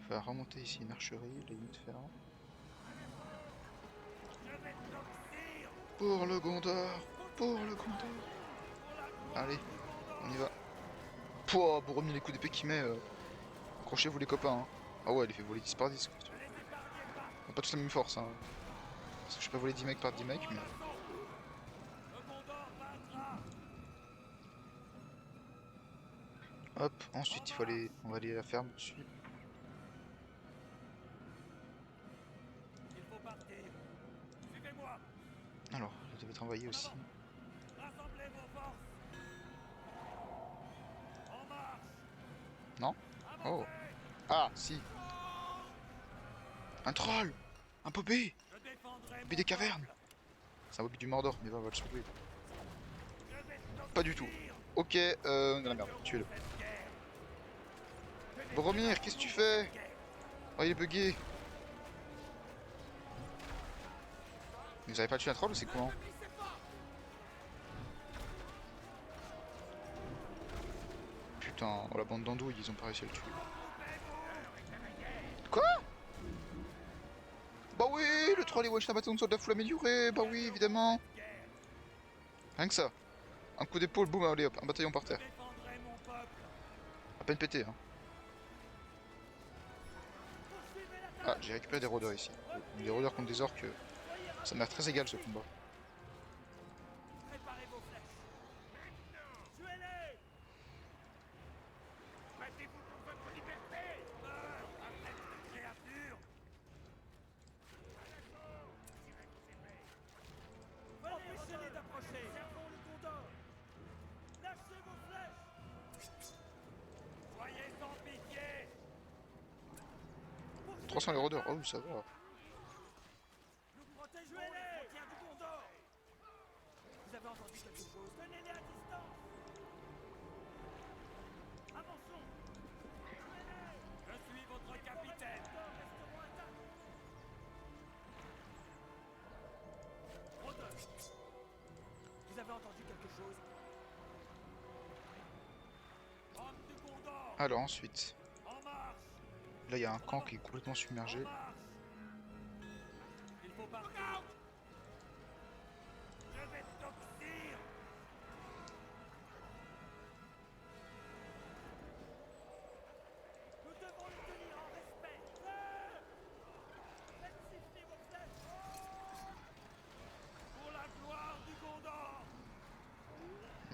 Il va remonter ici une archerie, la limite ferme. Pour le Gondor! Pour le Gondor! Allez, on y va. Pouah, Boromir, les coups d'épée qu'il met. Accrochez-vous les copains. Hein. Ah ouais, il fait voler 10 par 10. On n'a pas tous la même force. Hein. Parce que je peux voler 10 mecs par 10 mecs, mais... Hop, ensuite il faut aller... On va aller à la ferme dessus. Alors, ça devait être envoyé aussi. Non? Oh. Ah, si. Un troll! Un bobé! Bobé des cavernes! C'est un bobé du Mordor, mais va le sauver. Pas du tout. Ok, on est dans la merde. Tuez-le. Boromir, qu'est-ce que tu fais? Oh, il est bugué. Mais vous avez pas tué un troll ou c'est comment? Putain, oh la bande d'andouilles, ils ont pas réussi à le tuer. Quoi? Bah oui, le troll est one-shot un bâton de soldat full amélioré, bah oui, évidemment. Rien que ça. Un coup d'épaule, boum, allez hop, un bataillon par terre. À peine pété, hein. Ah, j'ai récupéré des rôdeurs ici. Des rôdeurs contre des orques, ça m'a l'air très égal ce combat. Empêchez-les d'approcher. Servons le Gondor. Lâchez vos flèches. Soyez sans pitié. 300 les rôdeurs, oh ça va. Nous protégeons les frontières du Gondor. Vous avez entendu quelque chose? Tenez-les à distance. Avançons. Je suis votre capitaine. Resteront intacts. Rôdeurs. Vous avez entendu quelque chose? Homme du Gondor. Alors ensuite, En marche. là il y a un camp qui est complètement submergé. Il faut partir. Je vais t'oxyre. Nous devons le tenir en respect. Faites siffler vos flèches. Pour la gloire du Gondor.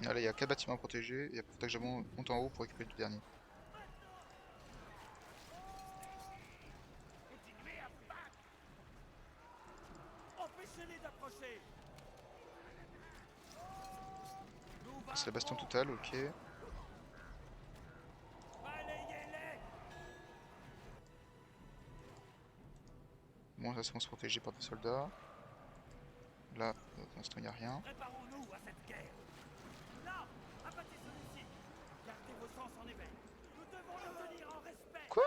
Là il y a 4 bâtiments protégés, et après faut que je monte en haut pour récupérer le dernier. Continuez à vous battre. Empêchez-les d'approcher. C'est la bastion totale, ok. Balayez-les. Bon, ça c'est bon, se protéger par des soldats. Là, pour l'instant il n'y a rien. Préparons-nous à cette guerre. Là, abattez celui-ci. Gardez vos sens en éveil. Nous devons le tenir en respect. Quoi?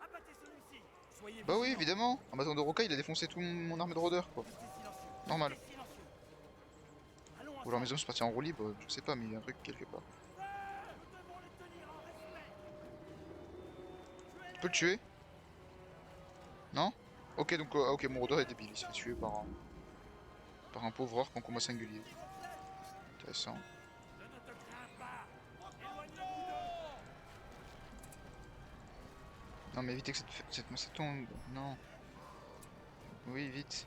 Abattez celui-ci. Soyez Bah oui, vigilants. évidemment. Un bâton de rocaille, il a défoncé tout mon armée de rôdeurs, quoi. Restez silencieux. Normal. Restez silencieux. Allons Ou ensemble. leur maison, je suis parti en roue libre, je sais pas, mais il y a un truc quelque part. Nous devons le tenir en respect. Tu peux le tuer? Non? Ok, donc, ok, mon rôdeur est débile, il se fait tuer par un pauvre orc en combat singulier. Intéressant. Je ne te crains pas. Éloignez-vous d'eux. Non, mais évitez que cette tombe. Non. Oui, vite.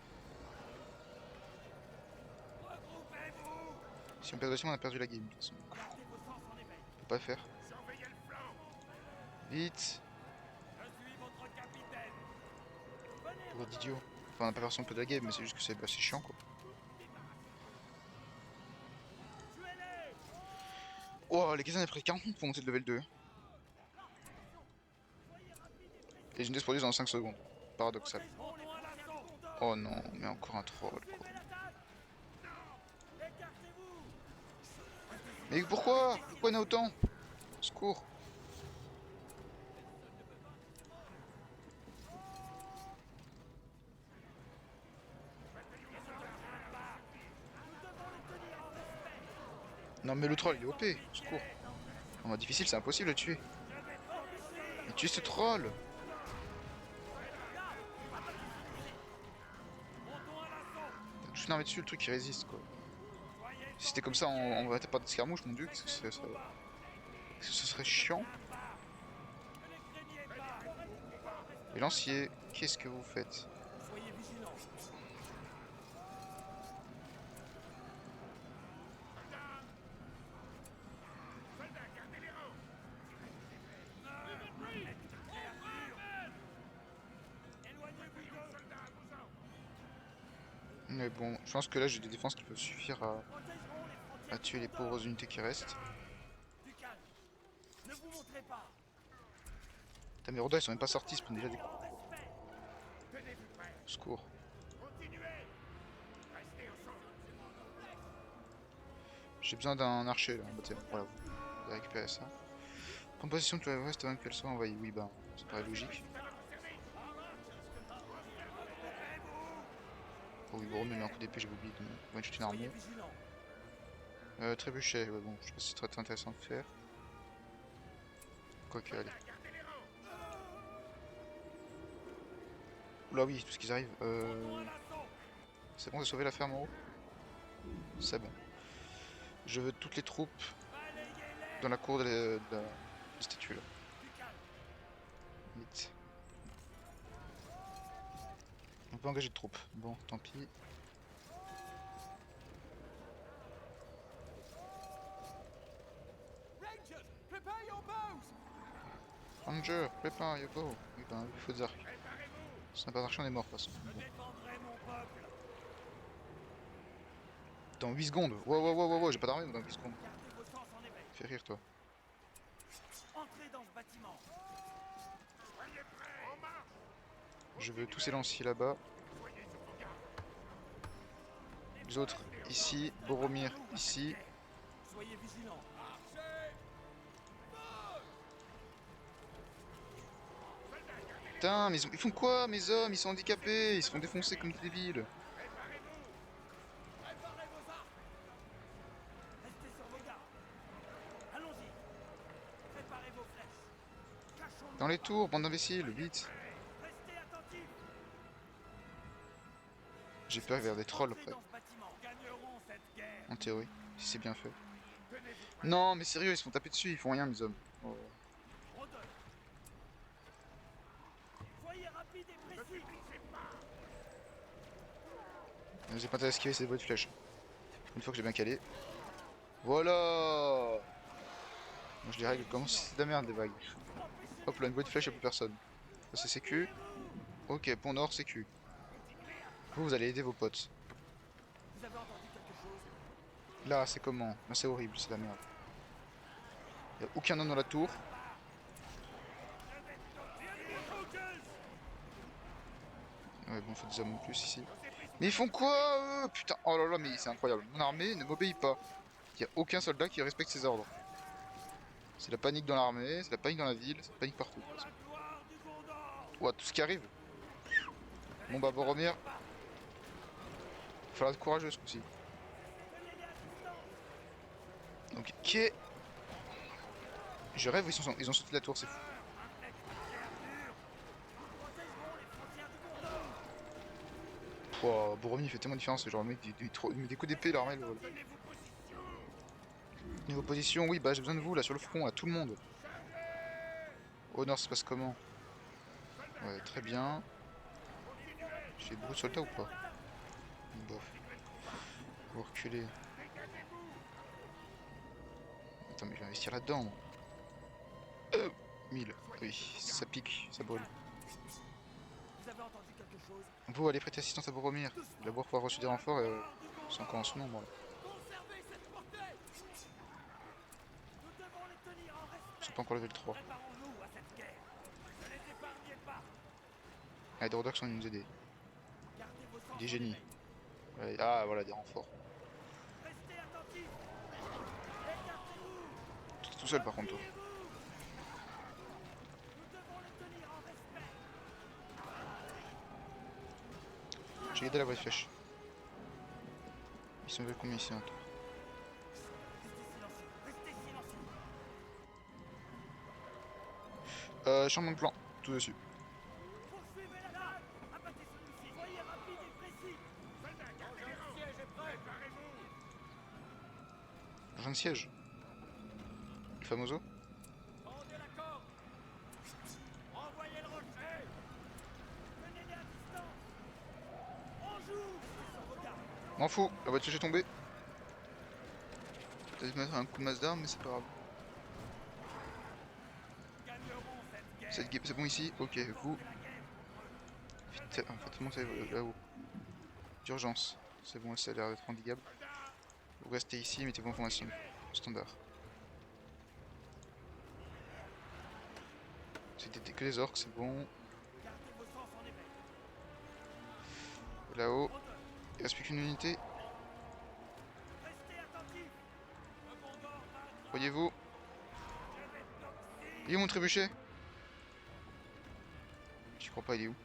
Si on perd le bâtiment, on a perdu la game de toute façon. Gardez vos sens en éveil. On peut pas faire. Vite! Je suis votre capitaine. Venez, Pour d'idiot. Enfin, on a pas perdu de la game, mais c'est juste que c'est assez chiant quoi. tuez-les. Oh, les gars, on a pris 40 minutes pour monter de level 2. Et je me produisent en 5 secondes. Paradoxal. Montons à l'assaut. Oh non, mais encore un troll quoi. Suivez l'attaque. Écartez-vous. Mais pourquoi? Pourquoi il y en a autant? Secours. Non mais le troll il est OP. Secours. En mode difficile, c'est impossible de le tuer. Mais tuer ce troll! Montons à l'assaut. Je suis énervé dessus, le truc il résiste quoi. Si c'était comme ça en vrai pas d'escarmouche, mon dieu, que ce serait chiant. Ne les craignez pas. Et lancier, qu'est-ce que vous faites? Soyez vigilants. Mais bon, je pense que là j'ai des défenses qui peuvent suffire à tuer les pauvres unités qui restent. Du calme. Ne vous montrez pas. Putain, mes Roda ils sont même pas sortis, ils se prennent déjà des coups. Au secours. J'ai besoin d'un archer là, bah, tiens, voilà, vous allez récupérer ça. Prendre position de l'ouest avant qu'elle soit envahie, oui bah, ça paraît logique. Oh oui, bon, mais un coup d'épée, j'avais oublié de one shot une armée. Trébuchet, ouais, bon, je sais pas si c'est très intéressant de faire. Quoique, allez. Oula, oui, tout ce qu'ils arrivent. C'est bon, j'ai sauvé la ferme en haut. C'est bon. Je veux toutes les troupes dans la cour de la statue là. Vite. On peut engager de troupes. Bon, tant pis. Rangers, prepare your bows. Ranger, prépare, yo go. Oui, ben, il faut des arcs. Si on n'a pas d'archer, on est mort de toute façon. Je Bon. défendrai mon peuple. Dans 8 secondes. Wow, wow, wow, wow, wow, j'ai pas d'armée dans 8 secondes. Gardez vos sens en éveil. Fais rire toi. Entrez dans ce bâtiment. Je veux tous ces lanciers là-bas. Les autres ici. Boromir ici. Soyez vigilants. Putain, mais ils font quoi mes hommes? Ils sont handicapés. Ils se font défoncer comme des débiles. Préparez vos armes. Restez sur vos gardes. Allons-y. Préparez vos flèches. Cachons-nous. Dans les tours, bande d'imbéciles, vite. Restez attentifs. J'ai peur vers des trolls Entrez après. dans ce bâtiment. Gagnerons cette guerre. En théorie, si c'est bien fait. Non, mais sérieux, ils se font taper dessus, ils font rien, mes hommes. Oh. Rôdeurs. Soyez rapides et précis. J'ai pas intérêt à esquiver ces bruits de flèches. Une fois que j'ai bien calé. Voilà. Moi, je les règle comment si c'est de la merde, des vagues. Hop là, une bruit de flèche, y'a plus personne. Ça, c'est sécu. Ok, pont nord, sécu. Vous allez aider vos potes. Vous avez entendu quelque chose? Là, c'est comment? Là, c'est horrible, c'est de la merde. Y'a aucun homme dans la tour. Ouais, bon, faut des hommes en plus ici. Mais ils font quoi, eux? Putain, oh là là, mais c'est incroyable. Mon armée ne m'obéit pas. Il a aucun soldat qui respecte ses ordres. C'est la panique dans l'armée, c'est la panique dans la ville, c'est la panique partout. Ouah, tout ce qui arrive. Bon bah, Boromir. Il falloir être courageux ce coup-ci. Donc, qui Je rêve, ils ont sauté de la tour, c'est fou. Wow, Boromir il fait tellement de différence, genre le mec il met des coups d'épée, l'armée. Niveau position, oui, bah j'ai besoin de vous là sur le front, à tout le monde. Au nord, ça se passe comment? Ouais, très bien. J'ai beaucoup de soldats ou pas? Bof. Vous reculez. Attends, mais je vais investir là-dedans. 1000. Oui, ça pique, ça brûle. Vous avez entendu quelque chose? Vous allez prêter assistance à Boromir. D'abord pour avoir reçu des renforts, c'est encore en son nombre là. Conservez cette portée! Nous devons les tenir en Ils sont respect! pas encore level 3. Préparons-nous à cette guerre! Ne les épargnez pas! Ah, des Rodox sont venus nous aider. Gardez vos sens Des en génies. éveil. Ouais, ah, voilà, des renforts. Restez attentifs! Écartez-vous! Tout seul par contre, toi. Repliez-vous! Nous devons les tenir en respect! J'ai aidé la voie de flèche. Ils sont level combien ici hein, Restez silencieux! Restez silencieux! changement de plan. Tout dessus. Poursuivez la dalle! Abattez celui-ci! Soyez rapide et précis! Soldats, gardez les rangs! Le siège est prêt! Préparez-vous! Jean de siège. Famoso. Tendez la corde! Envoyez le rocher! Tenez-les à distance! On joue! Restez sur vos gardes! M'en fous, la voie de flèche est tombée. Peut-être mettre un coup de masse d'armes, mais c'est pas grave. Gagnerons cette guerre! C'est bon ici. Ok, vous. La guerre contre eux! Faites monter là-haut. D'urgence. C'est bon, ça a l'air d'être endiguable. Vous restez ici, mettez-vous en formation. Standard. C'est que les orques, c'est bon. Gardez vos sens en éveil! Là-haut. Il reste plus qu'une unité. Restez attentifs! Le Gondor vaincra! Voyez-vous. Je vais toxer! Il est où mon trébuchet? Je crois pas, il est où?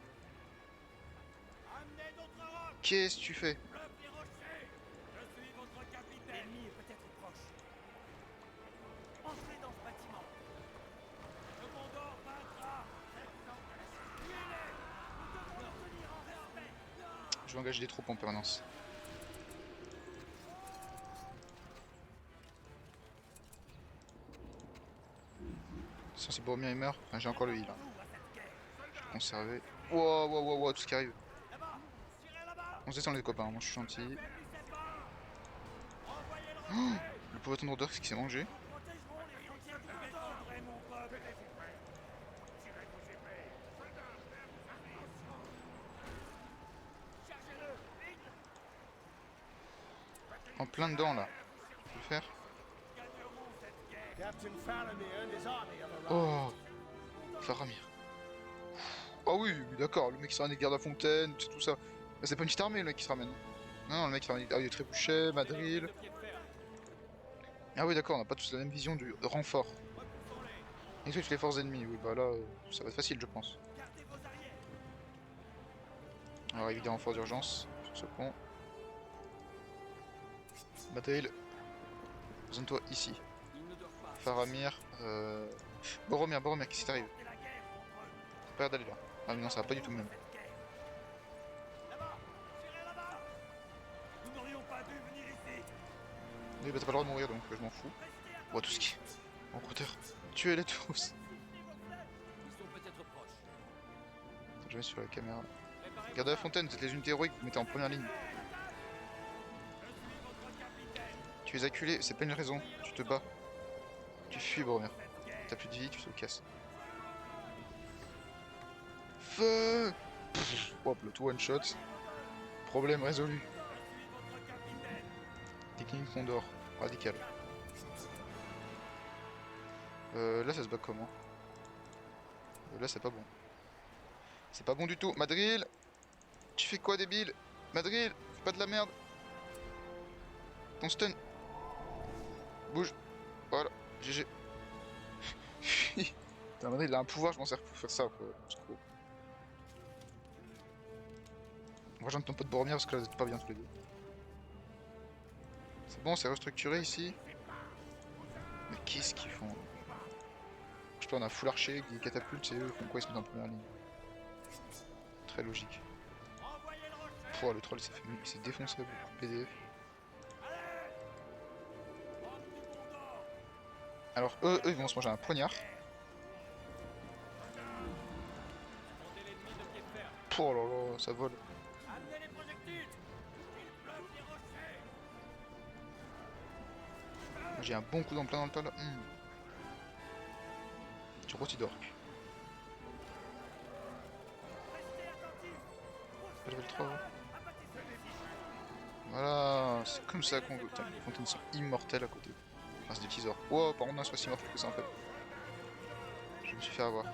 Amenez d'autres rocs! Qu'est-ce que tu fais? Bloque les rochers! Je suis votre capitaine! L'ennemi est peut-être proche. Entrez dans ce bâtiment! Le Gondor vaincra! Tuez-les! Nous devons les tenir en respect! Je vais engager des troupes en permanence. Si Boromir il meurt, enfin, j'ai encore le heal. Hein. Nous à cette guerre! Je vais conserver. Wow, wow, wow, wow, tout ce qui arrive. Là-bas! Tirez là-bas! On se descend les copains, moi je suis gentil. N'affaiblissez pas! Envoyez le Oh, rocher! le pauvre tonneau d'orques qui s'est mangé. Nous protégerons les frontières du Gondor! Mon peuple! Tirez vos épées! Soldats, vers vos armées! Chargez-le! Vite! En plein dedans là. Je peux le faire. Gagnerons cette guerre! Captain Faramir and his army have arrived. Oh, Faramir. Oh oui, oui, d'accord, le mec qui se ramène des gardes à fontaine, tout ça. Mais c'est pas une petite armée le mec qui se ramène. Non, non, le mec qui ramène des trébuchets, Madril. Ah oui, d'accord, on n'a pas tous la même vision du renfort. Et toutes les forces ennemies, oui, bah là, ça va être facile, je pense. Gardez vos arrières! Alors, évidemment, renforts d'urgence sur ce pont. Madril, présente-toi ici. Ils ne doivent pas! Faramir, Boromir, qu'est-ce qui t'arrive? C'est la guerre contre eux! T'as pas l'air d'aller là. Ah, mais non, ça va pas du tout même. Cette guerre! Là-bas! Tirez là-bas! Nous n'aurions pas dû venir ici! Oui, bah t'as pas le droit de mourir donc je m'en fous. Restez Bon, tout ce qui. En hauteur. Tuez-les tous. Soutenez vos flèches! Ils sont peut-être proches. Je mets sur la caméra. Préparez-vous. Gardez la fontaine, vous êtes les unités héroïques, vous mettez en première ligne. Je suis votre capitaine! Tu es acculé, c'est pas une raison. Tu te bats. Tu fuis, Boromir. T'as plus de vie, tu te casses. Feu! Hop, le tout one shot. Problème résolu. Je suis votre capitaine! Technique Condor. Radical. Là, ça se bat comment? Là, c'est pas bon. C'est pas bon du tout. Madril! Tu fais quoi, débile? Madril! Fais pas de la merde! Ton stun! Bouge! Voilà, GG. Putain, Madril, il a un pouvoir, je m'en sers pour faire ça, quoi. C'est cool. Rejoins ton pote Boromir parce que là, vous êtes pas bien tous les deux. C'est bon, c'est restructuré ici. Mais qu'est-ce qu'ils font? Je sais pas, on a full archer, des catapultes, c'est eux, ils font quoi? Ils se mettent en première ligne. Très logique. Envoyez le rocher! Oh, le troll il s'est défoncé beaucoup de PDF. Homme du Gondor! Alors eux, ils vont se manger un poignard. Montez l'ennemi de pied ferme. Oh là là, ça vole. Amenez les projectiles! Ils bloquent les rochers! J'ai un bon coup d'en plein dans le tas là. Du rôti d'orque. Restez attentifs. Pas level 3. Abattez celui-ci. Voilà, c'est comme ça qu'on veut. Putain, les fontaines sont immortelles à côté. Enfin, c'est des petits orques. Wow, par contre, non, c'est pas si mortel que ça en fait. Je me suis fait avoir.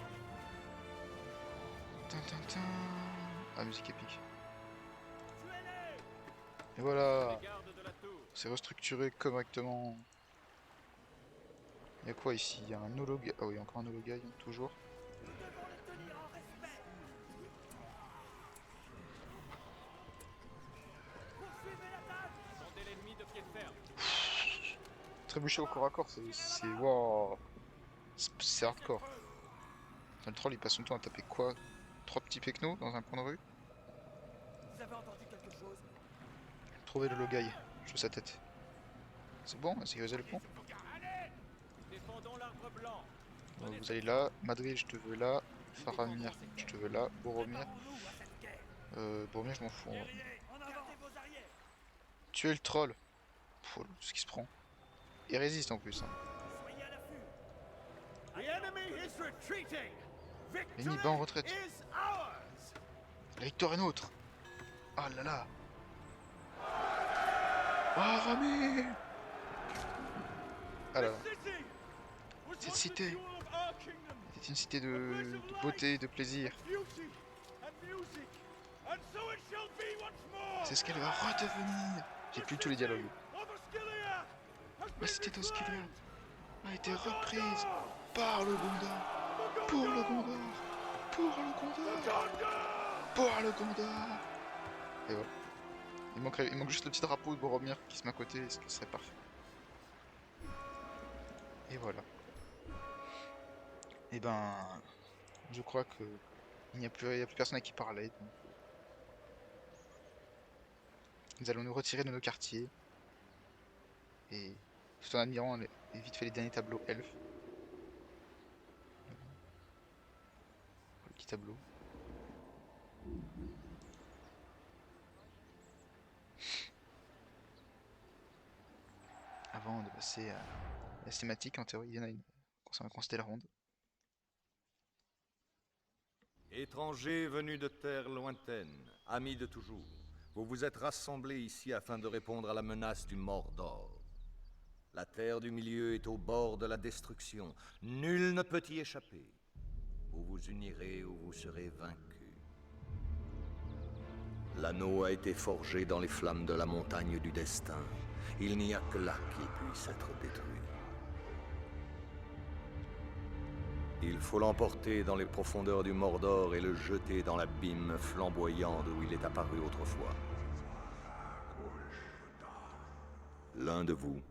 Tin. Ah, musique épique. Tuez-les. Et voilà, Les gardes de la tour. c'est restructuré correctement. Il y a quoi ici? Il y a un hologai. Ah oui, encore un hologai, toujours. Nous devons les tenir en respect. Poursuivez l'attaque. Tendez l'ennemi de pied ferme. Trébucher au corps à corps, c'est. Wow. C'est hardcore. Putain, le troll il passe son temps à taper quoi? 3 petits pecnos dans un coin de rue? Vous avez entendu quelque chose? Trouver le hologai. Je veux sa tête. C'est bon, sécuriser le pont. Allez. Défendons l'arbre blanc. Donc, vous allez là. Madrid, je te veux là. Faramir, je te veux là. Boromir. Préparons-nous à cette guerre. Boromir, je m'en fous. Guerriers, en avant. Gardez vos arrières. Tuer le troll. Pff, ce qui se prend. Il résiste en plus. Hein. Soyez à l'affût. The enemy is retreating. L'ennemi Victory bat en retraite. is ours. La victoire est nôtre. Ah là là. Ah, Ramé. Ah là là. Cette cité était une cité de beauté, de plaisir. C'est ce qu'elle va redevenir. J'ai plus tous les dialogues. La cité d'Osculia a été reprise par le Gondor. Pour le Gondor. Pour le Gondor. Pour le Gondor. Et voilà. Il manque juste le petit drapeau de Boromir qui se met à côté, et ce serait parfait. Et voilà. Et ben, je crois que il n'y a plus personne à qui parler. Donc, nous allons nous retirer de nos quartiers et tout en admirant vite fait les derniers tableaux elfes. Le petit tableau. Avant de passer à la cinématique, en théorie, il y en a une concernant la ronde. Étrangers venus de terres lointaines, amis de toujours, vous vous êtes rassemblés ici afin de répondre à la menace du Mordor. La terre du milieu est au bord de la destruction. Nul ne peut y échapper. Vous vous unirez ou vous serez vaincus. L'anneau a été forgé dans les flammes de la montagne du destin. Il n'y a que là qu'il puisse être détruit. Il faut l'emporter dans les profondeurs du Mordor et le jeter dans l'abîme flamboyant d'où il est apparu autrefois. L'un de vous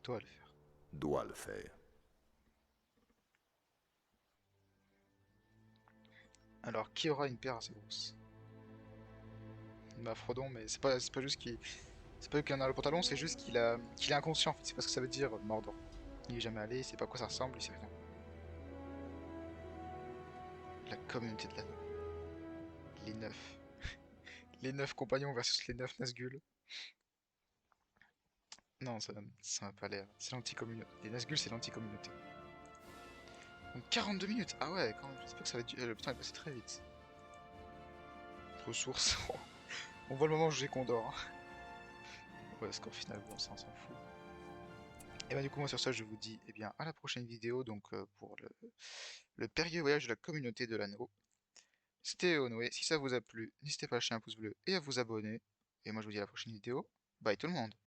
Toi à le faire. doit le faire. Alors, qui aura une pierre assez grosse? Bah, Frodon, mais c'est pas juste qu'il. C'est pas qu'il en a le pantalon, c'est juste qu'il est inconscient en fait. C'est pas ce que ça veut dire Mordor. Il est jamais allé, il sait pas à quoi ça ressemble, il sait rien. La communauté de l'anneau. Les 9. Les 9 compagnons versus les 9 Nazgûl. Non, ça m'a pas l'air. C'est l'anti-communauté. Les Nazgûl, c'est l'anti-communauté. Donc 42 minutes. Ah ouais, quand même. J'espère que ça va être. Le temps est passé très vite. Ressources. On voit le moment où j'ai Condor. Ouais, score final, bon, ça on s'en fout. Et bah du coup, moi sur ça, je vous dis eh bien, à la prochaine vidéo, donc pour le périlleux voyage de la communauté de l'anneau. C'était Onoé, si ça vous a plu, n'hésitez pas à lâcher un pouce bleu et à vous abonner. Et moi je vous dis à la prochaine vidéo. Bye tout le monde!